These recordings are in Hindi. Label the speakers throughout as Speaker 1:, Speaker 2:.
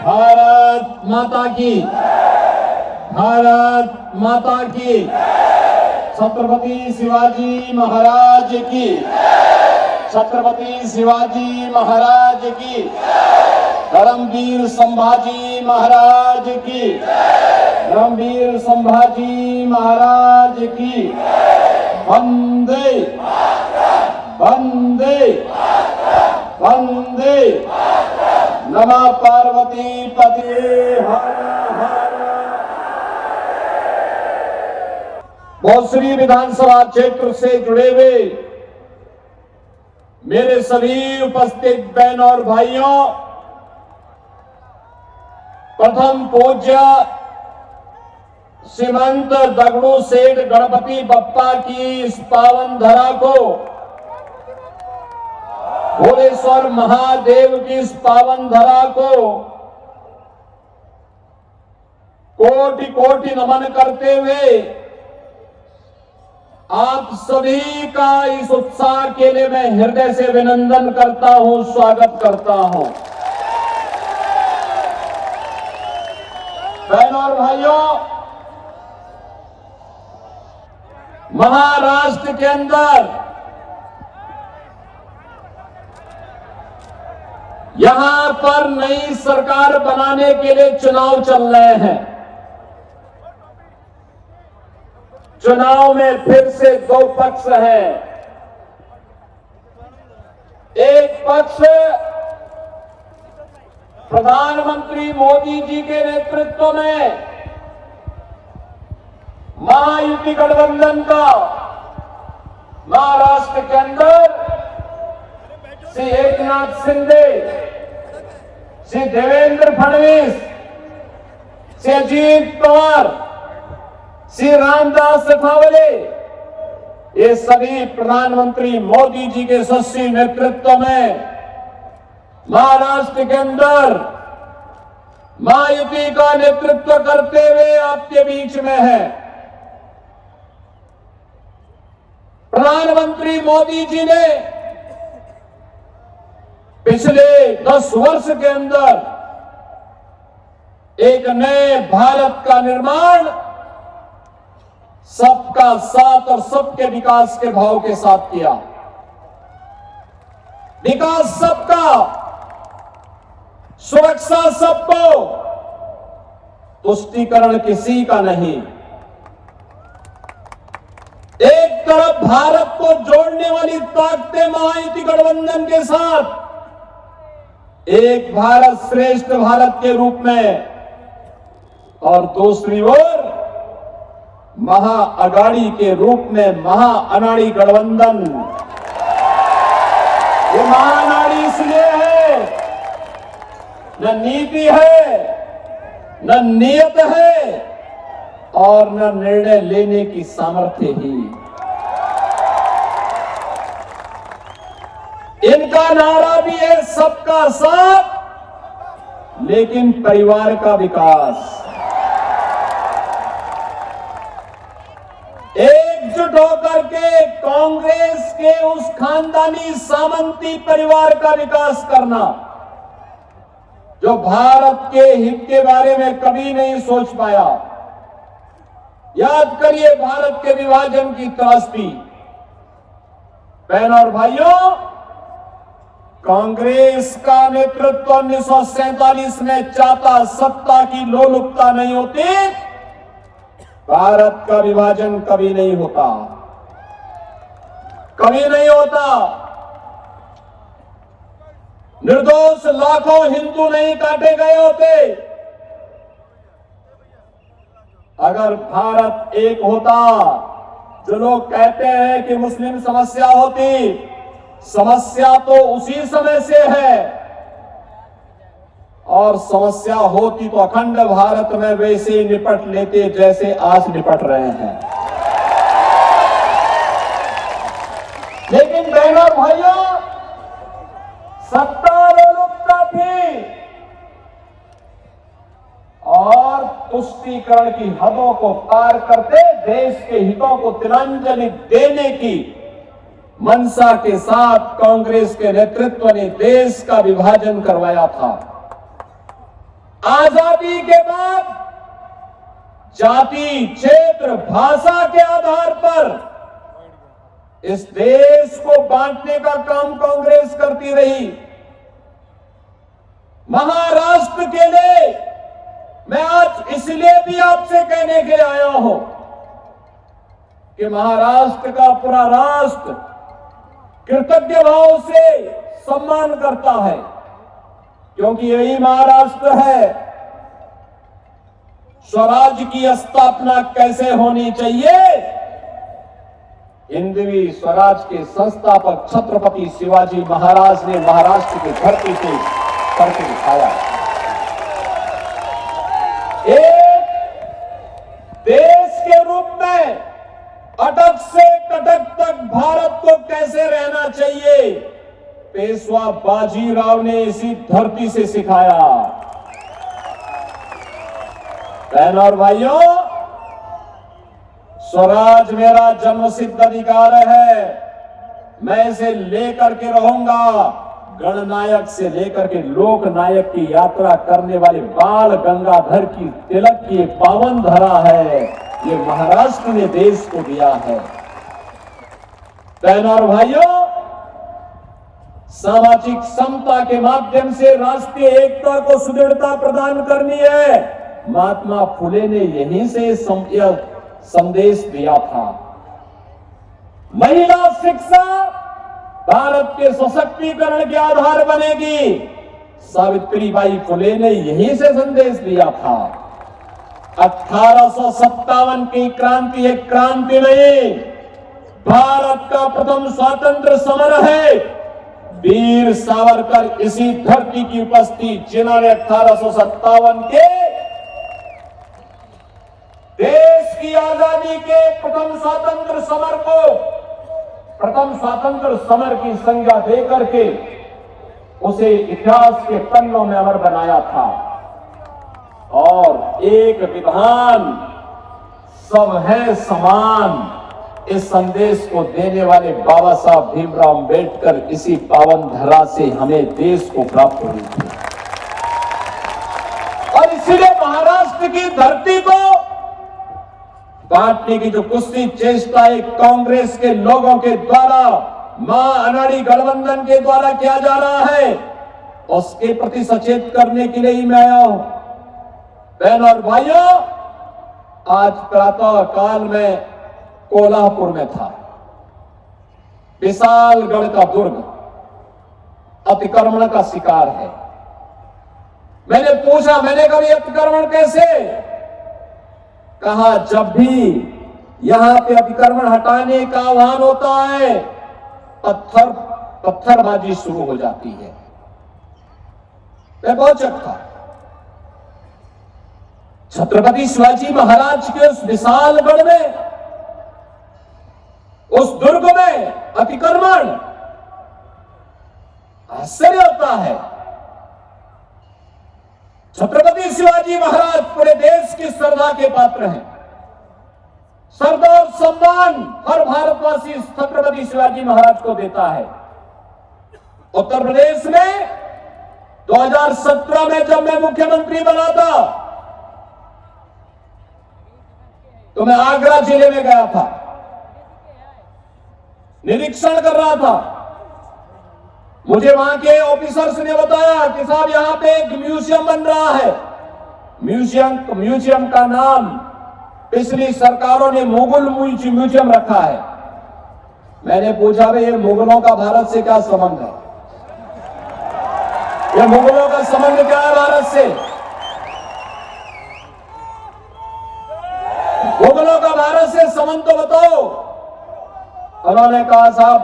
Speaker 1: भारत माता की, भारत माता की, छत्रपति शिवाजी महाराज की, छत्रपति शिवाजी महाराज की, धर्मवीर संभाजी महाराज की, धर्मवीर संभाजी महाराज की। वंदे वंदे वंदे नमः पार्वती पते हर हर। भोसरी विधानसभा क्षेत्र से जुड़े हुए मेरे सभी उपस्थित बहन और भाइयों, प्रथम पूज्य श्रीमंत दगड़ू सेठ गणपति बप्पा की इस पावन धरा को, भोलेश्वर महादेव की इस पावन धरा को कोटि कोटि नमन करते हुए आप सभी का इस उत्साह के लिए मैं हृदय से अभिनंदन करता हूं, स्वागत करता हूं। बहनों और भाइयों, महाराष्ट्र के अंदर यहां पर नई सरकार बनाने के लिए चुनाव चल रहे हैं। चुनाव में फिर से दो पक्ष हैं। एक पक्ष प्रधानमंत्री मोदी जी के नेतृत्व में महायुति गठबंधन का महाराष्ट्र के अंदर श्री एकनाथ शिंदे, श्री देवेंद्र फडणवीस, श्री अजीत पवार, श्री रामदास अठावले, ये सभी प्रधानमंत्री मोदी जी के यशस्वी नेतृत्व में महाराष्ट्र के अंदर महायुति का नेतृत्व करते हुए आपके बीच में है। प्रधानमंत्री मोदी जी ने पिछले 10 वर्ष के अंदर एक नए भारत का निर्माण सबका साथ और सबके विकास के भाव के साथ किया। विकास सबका, सुरक्षा सबको, तुष्टीकरण किसी का नहीं। एक तरफ भारत को जोड़ने वाली ताकतें महायुति गठबंधन के साथ, एक भारत श्रेष्ठ भारत के रूप में, और दूसरी ओर महाअगाड़ी के रूप में महाअनाड़ी गठबंधन। ये महाअनाड़ी इसलिए है, न नीति है, न नियत है और न निर्णय लेने की सामर्थ्य ही। इनका नारा भी है सबका साथ, लेकिन परिवार का विकास। एकजुट होकर के कांग्रेस के उस खानदानी सामंती परिवार का विकास करना जो भारत के हित के बारे में कभी नहीं सोच पाया। याद करिए भारत के विभाजन की त्रासदी। बहनों और भाइयों, कांग्रेस का नेतृत्व 1947 में चाहता सत्ता की लोलुपता नहीं होती, भारत का विभाजन कभी नहीं होता, कभी नहीं होता। निर्दोष लाखों हिंदू नहीं काटे गए होते। अगर भारत एक होता, जो लोग कहते हैं कि मुस्लिम समस्या होती, समस्या तो उसी समय से है, और समस्या होती तो अखंड भारत में वैसे ही निपट लेते जैसे आज निपट रहे हैं। लेकिन बहनों भाइयों, सत्ता लोलुपता थी और तुष्टीकरण की हदों को पार करते देश के हितों को तिलांजलि देने की मंशा के साथ कांग्रेस के नेतृत्व ने देश का विभाजन करवाया था। आजादी के बाद जाति, क्षेत्र, भाषा के आधार पर इस देश को बांटने का काम कांग्रेस करती रही। महाराष्ट्र के लिए मैं आज इसलिए भी आपसे कहने के आया हूं कि महाराष्ट्र का पूरा राष्ट्र कृतज्ञ भाव से सम्मान करता है, क्योंकि यही महाराष्ट्र है स्वराज की स्थापना कैसे होनी चाहिए, हिंदवी स्वराज के संस्थापक छत्रपति शिवाजी महाराज ने महाराष्ट्र की धरती से करके दिखाया। एक देश के रूप में अटक से कटक तक भारत को कैसे रहना चाहिए, पेशवा बाजीराव ने इसी धरती से सिखाया। बहनों और भाइयों, स्वराज मेरा जन्मसिद्ध अधिकार है, मैं इसे लेकर के रहूंगा। गणनायक से लेकर के लोकनायक की यात्रा करने वाले बाल गंगाधर की तिलक की एक पावन धरा है, ये महाराष्ट्र ने देश को दिया है। बहनों और भाइयों, सामाजिक समता के माध्यम से राष्ट्रीय एकता को सुदृढ़ता प्रदान करनी है, महात्मा फुले ने यहीं से संदेश दिया था। महिला शिक्षा भारत के सशक्तिकरण के आधार बनेगी, सावित्रीबाई फुले ने यहीं से संदेश दिया था। 1857 की क्रांति एक क्रांति नहीं, भारत का प्रथम स्वतंत्र समर है। वीर सावरकर इसी धरती की उपस्थिति, जिन्होंने 1857 के देश की आजादी के प्रथम स्वतंत्र समर की संज्ञा देकर के उसे इतिहास के पन्नों में अमर बनाया था। और एक विधान, सब है समान, इस संदेश को देने वाले बाबा साहब भीमराव अंबेडकर इसी पावन धरा से हमें देश को प्राप्त हुई थी। और इसलिए महाराष्ट्र की धरती को बांटने की जो कुश्ती चेष्टा एक कांग्रेस के लोगों के द्वारा, मां अनाड़ी गठबंधन के द्वारा किया जा रहा है, उसके प्रति सचेत करने के लिए ही मैं आया हूं। बहनों और भाइयों, आज प्रातः काल में कोल्हापुर में था, विशालगढ़ का दुर्ग अतिक्रमण का शिकार है। मैंने पूछा, मैंने कहा अतिक्रमण कैसे? कहा जब भी यहां पे अतिक्रमण हटाने का आह्वान होता है, पत्थरबाजी शुरू हो जाती है। मैं बहुत चक्का, छत्रपति शिवाजी महाराज के उस विशालगढ़ में, उस दुर्ग में अतिक्रमण, आश्चर्य होता है। छत्रपति शिवाजी महाराज पूरे देश की श्रद्धा के पात्र हैं। श्रद्धा और सम्मान हर भारतवासी छत्रपति शिवाजी महाराज को देता है। उत्तर प्रदेश में 2017 में जब मैं मुख्यमंत्री बना था, तो मैं आगरा जिले में गया था, निरीक्षण कर रहा था। मुझे वहां के ऑफिसर्स ने बताया कि साहब यहां पे एक म्यूजियम बन रहा है। म्यूजियम का नाम पिछली सरकारों ने मुगल म्यूजियम रखा है। मैंने पूछा भाई ये मुगलों का भारत से क्या संबंध है? ये मुगलों का संबंध क्या है भारत से? मुगलों का भारत से संबंध तो बताओ। उन्होंने कहा साहब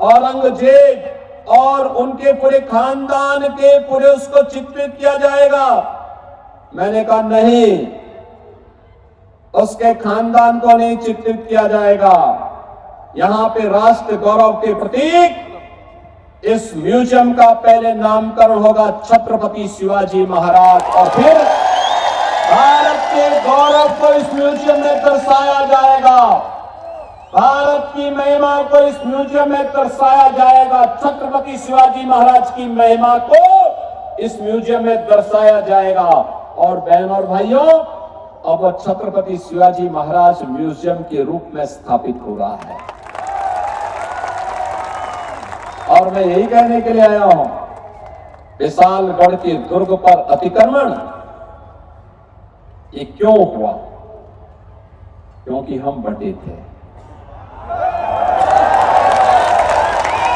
Speaker 1: औरंगजेब और उनके पूरे खानदान के पूरे उसको चित्रित किया जाएगा। मैंने कहा नहीं, उसके खानदान को नहीं चित्रित किया जाएगा। यहां पे राष्ट्र गौरव के प्रतीक इस म्यूजियम का पहले नामकरण होगा छत्रपति शिवाजी महाराज, और फिर भारत के गौरव को इस म्यूजियम में दर्शाया जाएगा। भारत की महिमा को इस म्यूजियम में दर्शाया जाएगा। छत्रपति शिवाजी महाराज की महिमा को इस म्यूजियम में दर्शाया जाएगा। और बहन और भाइयों, अब वह छत्रपति शिवाजी महाराज म्यूजियम के रूप में स्थापित हो रहा है। और मैं यही कहने के लिए आया हूं, विशालगढ़ के दुर्ग पर अतिक्रमण ये क्यों हुआ? क्योंकि हम बटे थे।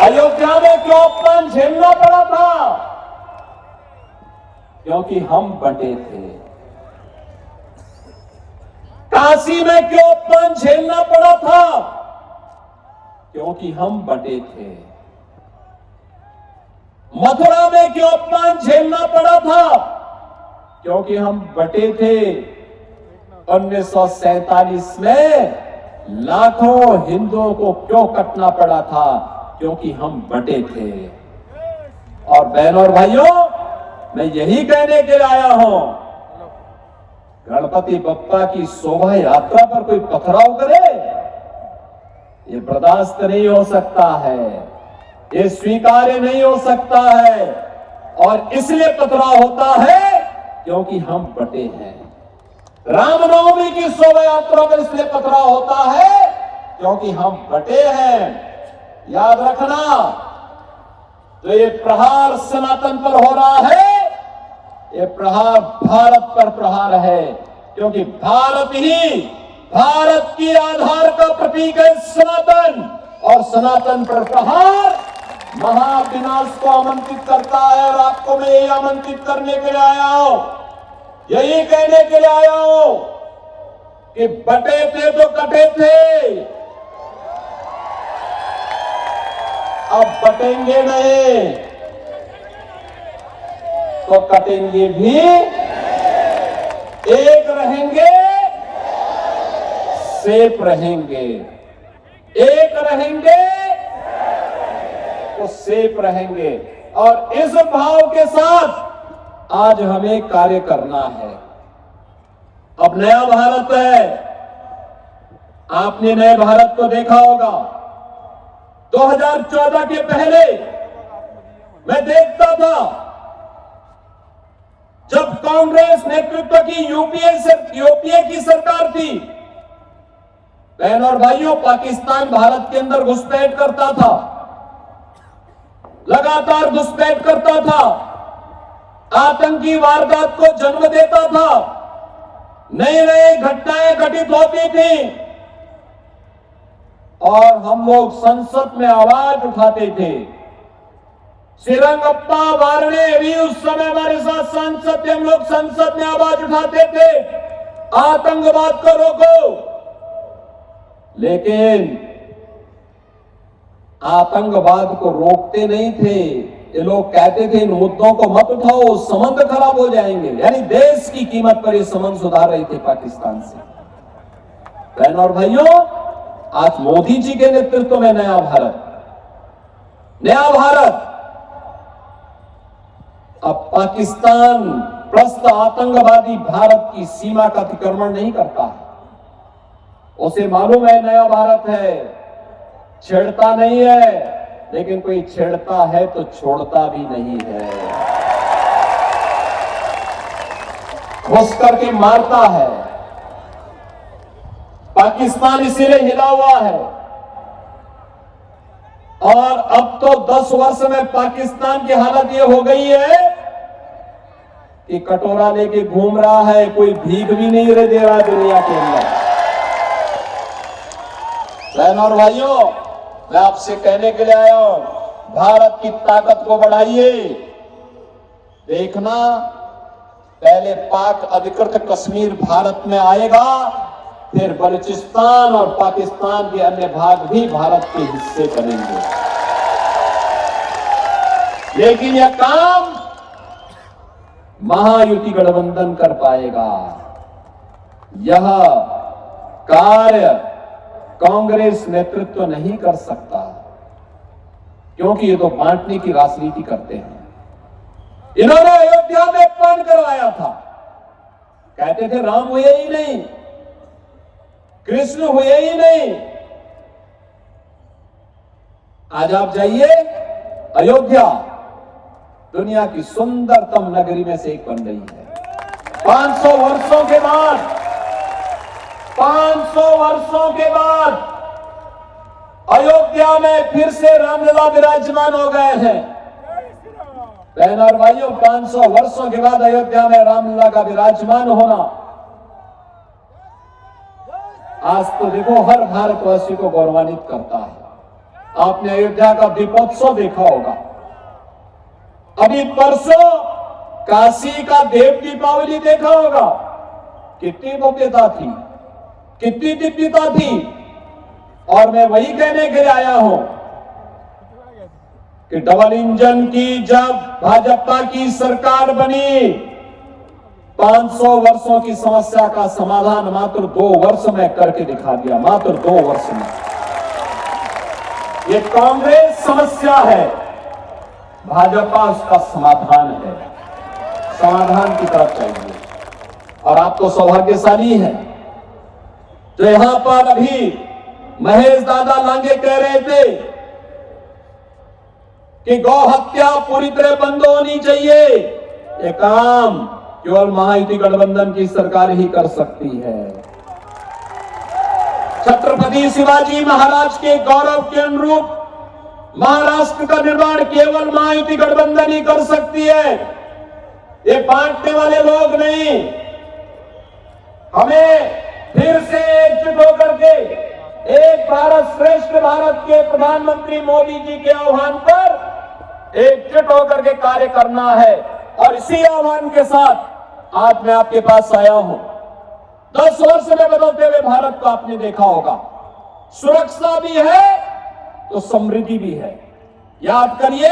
Speaker 1: अयोध्या में क्यों अपमान झेलना पड़ा था? क्योंकि हम बटे थे। काशी में क्यों अपमान झेलना पड़ा था? क्योंकि हम बटे थे। मथुरा में क्यों अपमान झेलना पड़ा था? क्योंकि हम बटे थे। 1947 में लाखों हिंदुओं को क्यों कटना पड़ा था? क्योंकि हम बटे थे। और बहनों और भाइयों, मैं यही कहने के लिए आया हूं, गणपति बप्पा की शोभा यात्रा पर कोई पथराव करे, ये बर्दाश्त नहीं हो सकता है, ये स्वीकार्य नहीं हो सकता है। और इसलिए पथराव होता है क्योंकि हम बटे हैं। रामनवमी की शोभा यात्रा पर इसलिए पथराव होता है क्योंकि हम बटे हैं। याद रखना, तो ये प्रहार सनातन पर हो रहा है, ये प्रहार भारत पर प्रहार है। क्योंकि भारत की आधार का प्रतीक है सनातन, और सनातन पर प्रहार महाविनाश को आमंत्रित करता है। और आपको मैं यही आमंत्रित करने के लिए आया हूं, यही कहने के लिए आया हूं कि बटे थे तो कटे थे, अब बटेंगे नहीं तो कटेंगे भी। एक रहेंगे, सेफ रहेंगे। एक रहेंगे तो सेफ रहेंगे। और इस भाव के साथ आज हमें कार्य करना है। अब नया भारत है, आपने नए भारत को देखा होगा। 2014 के पहले मैं देखता था, जब कांग्रेस नेतृत्व की यूपीए की सरकार थी, बहन और भाइयों, पाकिस्तान भारत के अंदर घुसपैठ करता था, लगातार घुसपैठ करता था, आतंकी वारदात को जन्म देता था, नई नई घटनाएं घटित होती थी, और हम लोग संसद में आवाज उठाते थे। श्रीरंगप्पा वारणे भी उस समय हमारे साथ सांसद थे, हम लोग संसद में आवाज उठाते थे, आतंकवाद को रोको। लेकिन आतंकवाद को रोकते नहीं थे, ये लोग कहते थे इन मुद्दों को मत उठाओ, संबंध खराब हो जाएंगे। यानी देश की कीमत पर ये संबंध सुधार रहे थे पाकिस्तान से। बहन और भाइयों, आज मोदी जी के नेतृत्व में नया भारत अब पाकिस्तान प्रस्त आतंकवादी भारत की सीमा का अतिक्रमण नहीं करता है। उसे मालूम है नया भारत है, छेड़ता नहीं है, लेकिन कोई छेड़ता है तो छोड़ता भी नहीं है, घुस करके मारता है। पाकिस्तान इसीलिए हिला हुआ है। और अब तो 10 वर्ष में पाकिस्तान की हालत ये हो गई है कि कटोरा लेके घूम रहा है, कोई भीख भी नहीं दे रहा दुनिया के अंदर। बहन और भाइयों, मैं आपसे कहने के लिए आया हूं, भारत की ताकत को बढ़ाइए। देखना, पहले पाक अधिकृत कश्मीर भारत में आएगा, फिर बलूचिस्तान और पाकिस्तान के अन्य भाग भी भारत के हिस्से बनेंगे। लेकिन यह काम महायुति गठबंधन कर पाएगा। यह कार्य कांग्रेस नेतृत्व नहीं कर सकता, क्योंकि ये तो बांटने की राजनीति करते हैं। इन्होंने अयोध्या में अपमान करवाया था, कहते थे राम हुए ही नहीं, कृष्ण हुए ही नहीं। आज आप जाइए अयोध्या, दुनिया की सुंदरतम नगरी में से एक बन रही है। 500 वर्षों के बाद 500 वर्षों के बाद अयोध्या में फिर से रामलला विराजमान हो गए हैं। बहन और भाइयों, 500 वर्षों के बाद अयोध्या में रामलला का विराजमान होना आज तो देखो हर भारतवासी को गौरवान्वित करता है। आपने अयोध्या का दीपोत्सव देखा होगा। अभी परसों काशी का देव दीपावली देखा होगा। कितनी भव्यता थी, कितनी दिव्यता थी। और मैं वही कहने के लिए आया हूं कि डबल इंजन की जब भाजपा की सरकार बनी, 500 वर्षों की समस्या का समाधान मात्र 2 वर्ष में करके दिखा दिया। मात्र 2 वर्ष में। ये कांग्रेस समस्या है, भाजपा उसका समाधान है। समाधान की तरफ चाहिए। और आप तो सौभाग्यशाली हैं जो यहां पर अभी महेश दादा लांगे कह रहे थे कि गौ हत्या पूरी तरह बंद होनी चाहिए। ये काम केवल महायुति गठबंधन की सरकार ही कर सकती है। छत्रपति शिवाजी महाराज के गौरव के अनुरूप महाराष्ट्र का निर्माण केवल महायुति गठबंधन ही कर सकती है। ये बांटने वाले लोग नहीं। हमें फिर से एकजुट होकर के एक भारत श्रेष्ठ भारत के प्रधानमंत्री मोदी जी के आह्वान पर एकजुट होकर के कार्य करना है। और इसी आह्वान के साथ आज मैं आपके पास आया हूं। 10 वर्ष में बदलते हुए भारत को आपने देखा होगा। सुरक्षा भी है तो समृद्धि भी है। याद करिए,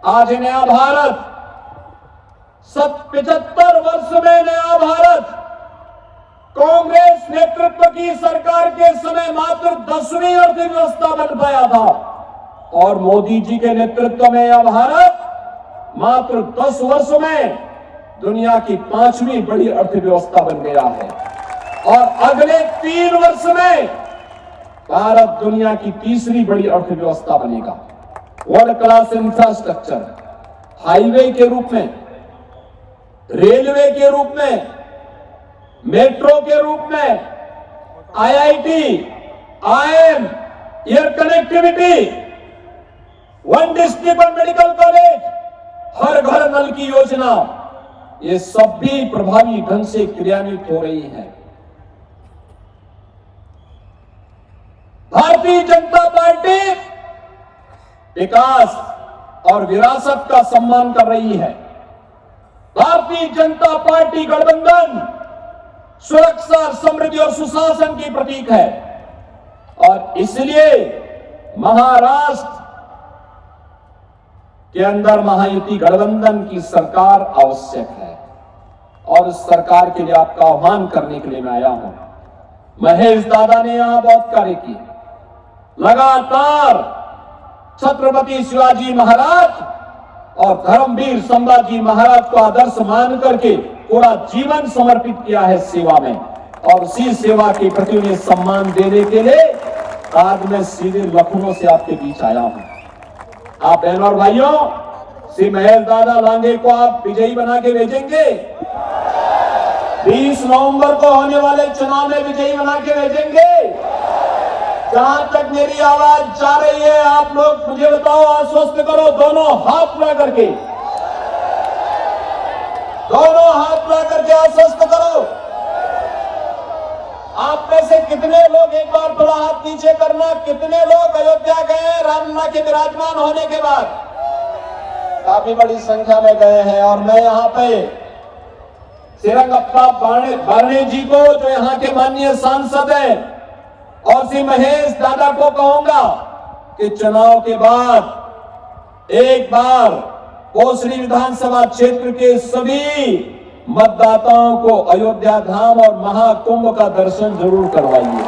Speaker 1: आज नया भारत 75 वर्ष में नया भारत कांग्रेस नेतृत्व की सरकार के समय मात्र 10वीं अर्थव्यवस्था बन पाया था। और मोदी जी के नेतृत्व में यह भारत मात्र 10 वर्ष में दुनिया की 5वीं बड़ी अर्थव्यवस्था बन गया है। और अगले 3 वर्ष में भारत दुनिया की 3री बड़ी अर्थव्यवस्था बनेगा। वर्ल्ड क्लास इंफ्रास्ट्रक्चर, हाईवे के रूप में, रेलवे के रूप में, मेट्रो के रूप में, IIT, IIM, air connectivity, 1 district और मेडिकल कॉलेज, हर घर नल की योजना, ये सब भी प्रभावी ढंग से क्रियान्वित हो रही है। भारतीय जनता पार्टी विकास और विरासत का सम्मान कर रही है। भारतीय जनता पार्टी गठबंधन सुरक्षा, समृद्धि और सुशासन की प्रतीक है। और इसलिए महाराष्ट्र के अंदर महायुति गठबंधन की सरकार आवश्यक है। और इस सरकार के लिए आपका आह्वान करने के लिए मैं आया हूं। महेश दादा ने यहां बहुत कार्य किए। लगातार छत्रपति शिवाजी महाराज और धर्मवीर संभाजी महाराज को आदर्श मान करके पूरा जीवन समर्पित किया है सेवा में। और उसी सेवा के प्रति उन्हें सम्मान देने के लिए आज मैं सीधे लखनऊ से आपके बीच आया हूं। आप बहनों और भाइयों, श्री महेश दादा लांगे को आप विजयी बना के भेजेंगे। 20 नवंबर को होने वाले चुनाव में विजयी बना के भेजेंगे। जहां तक मेरी आवाज जा रही है, आप लोग मुझे बताओ, आश्वस्त करो, दोनों हाथ मिला करके, दोनों हाथ मिला करके आश्वस्त करो। आप में से कितने लोग, एक बार थोड़ा हाथ नीचे करना, कितने लोग अयोध्या गए रामलला के विराजमान होने के बाद? काफी बड़ी संख्या में गए हैं। और मैं यहाँ पे श्रीरंगप्पा बारणे जी को, जो यहाँ के माननीय सांसद हैं, और श्री महेश दादा को कहूंगा कि चुनाव के बाद एक बार कोसली विधानसभा क्षेत्र के सभी मतदाताओं को अयोध्या धाम और महाकुंभ का दर्शन जरूर करवाइए।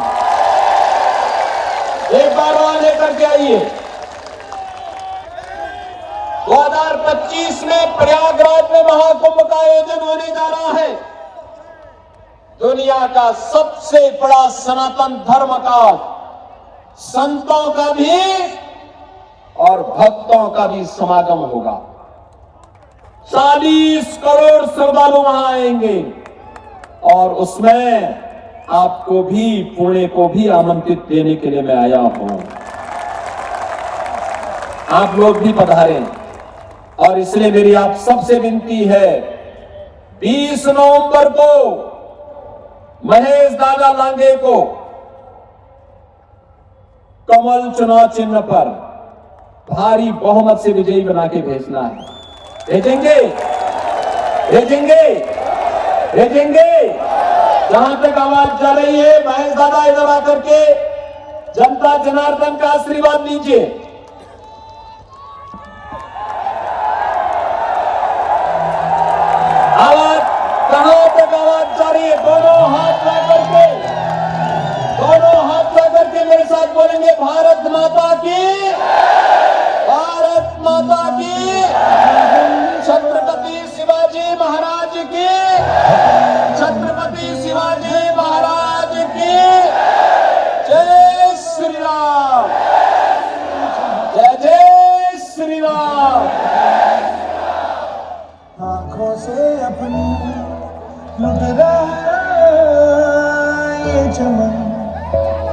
Speaker 1: एक बार वहां लेकर के आइए। 2025 में प्रयागराज में महाकुंभ का आयोजन होने जा रहा है। दुनिया का सबसे बड़ा सनातन धर्म का, संतों का भी और भक्तों का भी समागम होगा। 40 करोड़ श्रद्धालु वहां आएंगे और उसमें आपको भी, पुणे को भी आमंत्रित देने के लिए मैं आया हूं। आप लोग भी पधारें और इसलिए मेरी आप सबसे विनती है, 20 नवंबर को महेश दादा लांगे को कमल चुनाव चिन्ह पर भारी बहुमत से विजयी बना के भेजना है। भेजेंगे भेजेंगे भेजेंगे। जहां तक आवाज जा रही है, महेश दादा इधर आकर के जनता जनार्दन का आशीर्वाद लीजिए। आवाज कहां तक आवाज जा रही है? दोनों हाथ ला करके, दोनों हाथ ला करके मेरे साथ बोलेंगे, भारत माता की, भारत माता की, छत्रपति शिवाजी महाराज की, छत्रपति शिवाजी महाराज की जय श्री राम, जय जय श्री राम।
Speaker 2: आंखों से अपनी लुट रहा ये चमन,